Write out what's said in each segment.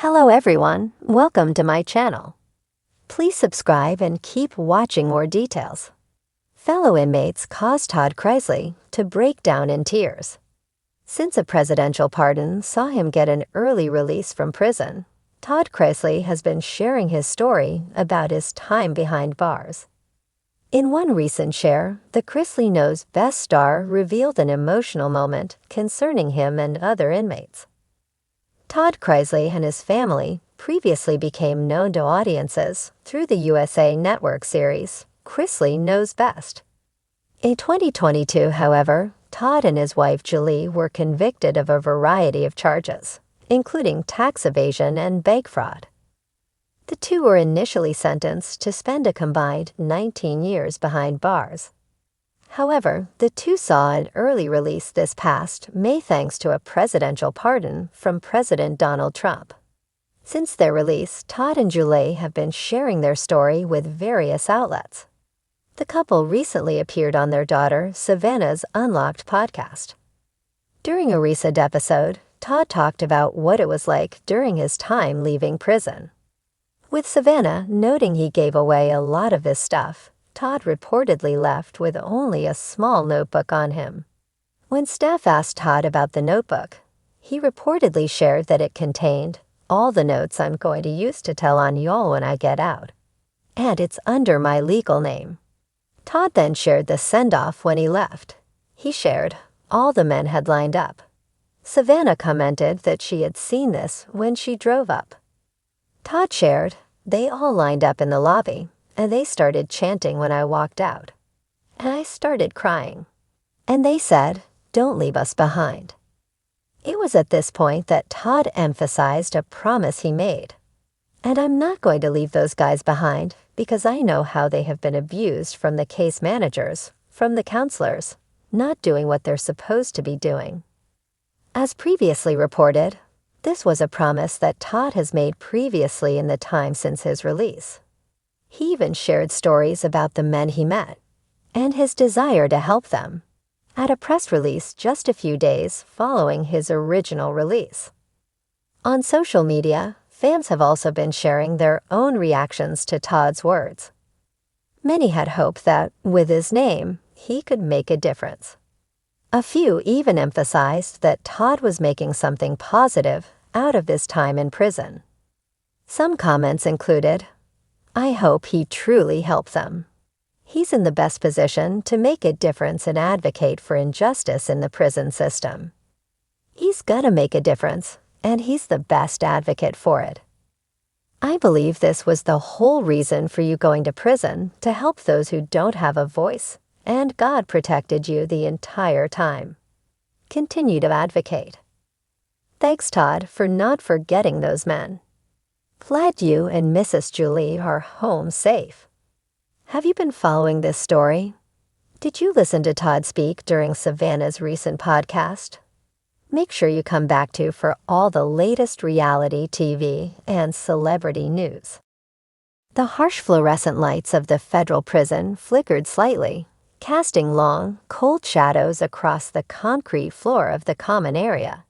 Hello everyone, welcome to my channel. Please subscribe and keep watching more details. Fellow inmates caused Todd Chrisley to break down in tears. Since a presidential pardon saw him get an early release from prison, Todd Chrisley has been sharing his story about his time behind bars. In one recent share, the Chrisley Knows Best star revealed an emotional moment concerning him and other inmates. Todd Chrisley and his family previously became known to audiences through the USA Network series, Chrisley Knows Best. In 2022, however, Todd and his wife Julie were convicted of a variety of charges, including tax evasion and bank fraud. The two were initially sentenced to spend a combined 19 years behind bars. However, the two saw an early release this past May thanks to a presidential pardon from President Donald Trump. Since their release, Todd and Julie have been sharing their story with various outlets. The couple recently appeared on their daughter Savannah's Unlocked podcast. During a recent episode, Todd talked about what it was like during his time leaving prison. With Savannah noting he gave away a lot of his stuff, Todd reportedly left with only a small notebook on him. When staff asked Todd about the notebook, he reportedly shared that it contained all the notes I'm going to use to tell on y'all when I get out. And it's under my legal name. Todd then shared the send-off when he left. He shared all the men had lined up. Savannah commented that she had seen this when she drove up. Todd shared, they all lined up in the lobby, and they started chanting when I walked out. And I started crying. And they said, "Don't leave us behind." It was at this point that Todd emphasized a promise he made. And I'm not going to leave those guys behind because I know how they have been abused from the case managers, from the counselors, not doing what they're supposed to be doing. As previously reported, this was a promise that Todd has made previously in the time since his release. He even shared stories about the men he met and his desire to help them at a press release just a few days following his original release. On social media, fans have also been sharing their own reactions to Todd's words. Many had hoped that, with his name, he could make a difference. A few even emphasized that Todd was making something positive out of his time in prison. Some comments included, "I hope he truly helped them. He's in the best position to make a difference and advocate for injustice in the prison system. He's gonna make a difference, and he's the best advocate for it. I believe this was the whole reason for you going to prison, to help those who don't have a voice, and God protected you the entire time. Continue to advocate. Thanks, Todd, for not forgetting those men. Glad you and Mrs. Julie are home safe." Have you been following this story? Did you listen to Todd speak during Savannah's recent podcast? Make sure you come back to for all the latest reality TV and celebrity news. The harsh fluorescent lights of the federal prison flickered slightly, casting long, cold shadows across the concrete floor of the common area.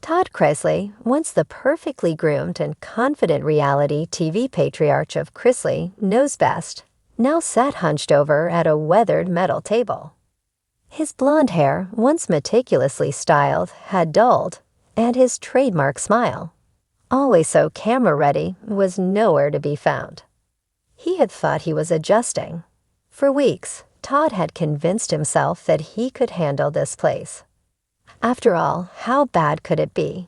Todd Chrisley, once the perfectly groomed and confident reality TV patriarch of Chrisley Knows Best, now sat hunched over at a weathered metal table. His blonde hair, once meticulously styled, had dulled, and his trademark smile, always so camera-ready, was nowhere to be found. He had thought he was adjusting. For weeks, Todd had convinced himself that he could handle this place. After all, how bad could it be?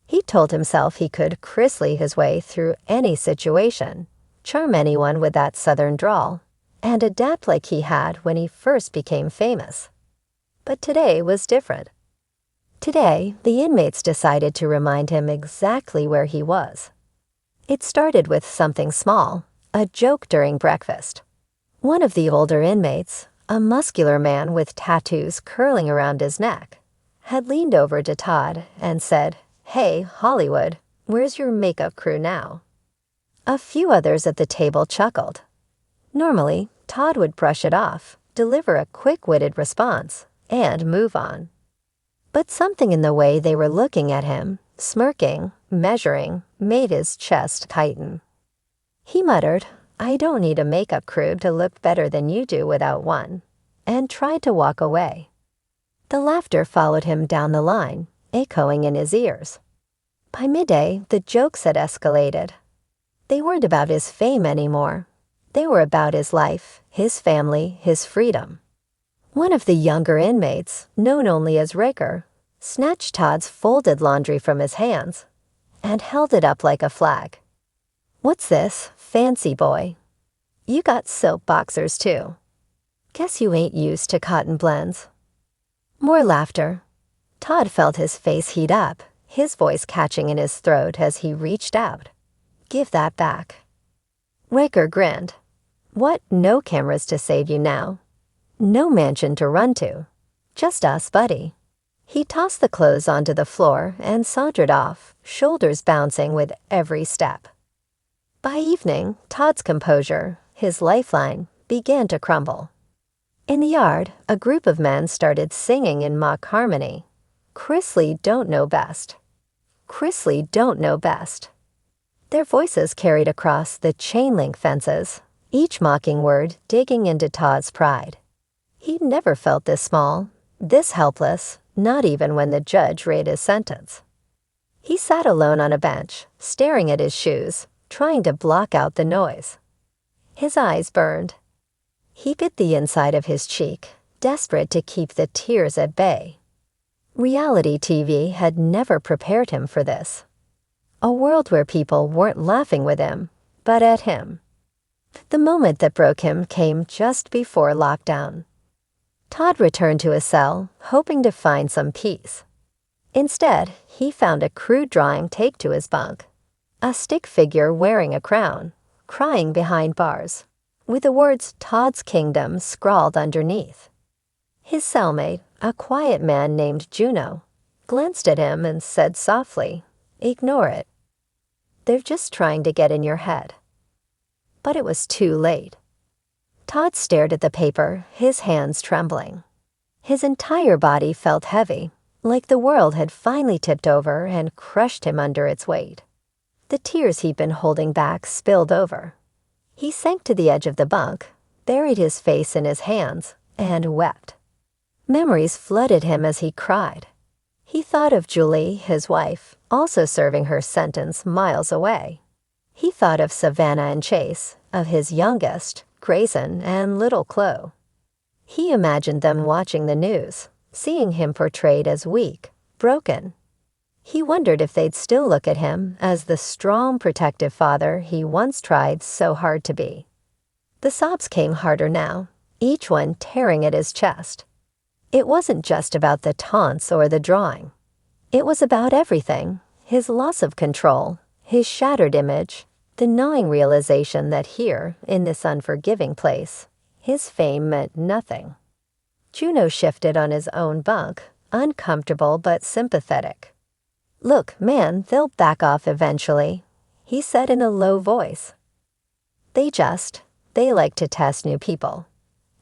He told himself he could Chrisley his way through any situation, charm anyone with that southern drawl, and adapt like he had when he first became famous. But today was different. Today, the inmates decided to remind him exactly where he was. It started with something small, a joke during breakfast. One of the older inmates, a muscular man with tattoos curling around his neck, had leaned over to Todd and said, "Hey, Hollywood, where's your makeup crew now?" A few others at the table chuckled. Normally, Todd would brush it off, deliver a quick-witted response, and move on. But something in the way they were looking at him, smirking, measuring, made his chest tighten. He muttered, "I don't need a makeup crew to look better than you do without one," and tried to walk away. The laughter followed him down the line, echoing in his ears. By midday, the jokes had escalated. They weren't about his fame anymore. They were about his life, his family, his freedom. One of the younger inmates, known only as Raker, snatched Todd's folded laundry from his hands and held it up like a flag. "What's this, fancy boy? You got soap boxers too. Guess you ain't used to cotton blends." More laughter. Todd felt his face heat up, his voice catching in his throat as he reached out. "Give that back." Raker grinned. "What, no cameras to save you now? No mansion to run to. Just us, buddy." He tossed the clothes onto the floor and sauntered off, shoulders bouncing with every step. By evening, Todd's composure, his lifeline, began to crumble. In the yard, a group of men started singing in mock harmony. "Chrisley don't know best. Chrisley don't know best." Their voices carried across the chain-link fences, each mocking word digging into Todd's pride. He'd never felt this small, this helpless, not even when the judge read his sentence. He sat alone on a bench, staring at his shoes, trying to block out the noise. His eyes burned. He bit the inside of his cheek, desperate to keep the tears at bay. Reality TV had never prepared him for this. A world where people weren't laughing with him, but at him. The moment that broke him came just before lockdown. Todd returned to his cell, hoping to find some peace. Instead, he found a crude drawing taped to his bunk. A stick figure wearing a crown, crying behind bars, with the words "Todd's Kingdom" scrawled underneath. His cellmate, a quiet man named Juno, glanced at him and said softly, "Ignore it. They're just trying to get in your head." But it was too late. Todd stared at the paper, his hands trembling. His entire body felt heavy, like the world had finally tipped over and crushed him under its weight. The tears he'd been holding back spilled over. He sank to the edge of the bunk, buried his face in his hands, and wept. Memories flooded him as he cried. He thought of Julie, his wife, also serving her sentence miles away. He thought of Savannah and Chase, of his youngest, Grayson, and little Chloe. He imagined them watching the news, seeing him portrayed as weak, broken. He wondered if they'd still look at him as the strong, protective father he once tried so hard to be. The sobs came harder now, each one tearing at his chest. It wasn't just about the taunts or the drawing. It was about everything: his loss of control, his shattered image, the gnawing realization that here, in this unforgiving place, his fame meant nothing. Juno shifted on his own bunk, uncomfortable but sympathetic. "Look, man, they'll back off eventually," he said in a low voice. They like to test new people,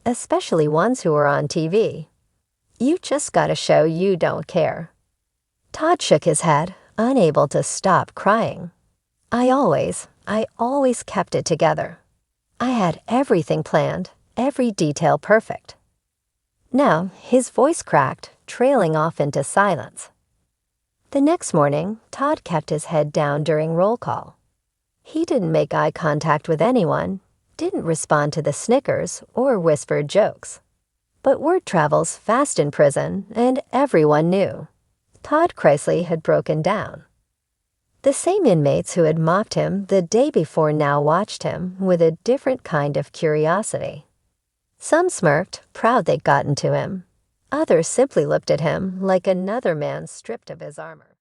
especially ones who are on TV. You just gotta show you don't care." Todd shook his head, unable to stop crying. I always kept it together. I had everything planned, every detail perfect." Now, his voice cracked, trailing off into silence. The next morning, Todd kept his head down during roll call. He didn't make eye contact with anyone, didn't respond to the snickers or whispered jokes. But word travels fast in prison, and everyone knew. Todd Chrisley had broken down. The same inmates who had mocked him the day before now watched him with a different kind of curiosity. Some smirked, proud they'd gotten to him. Others simply looked at him like another man stripped of his armor.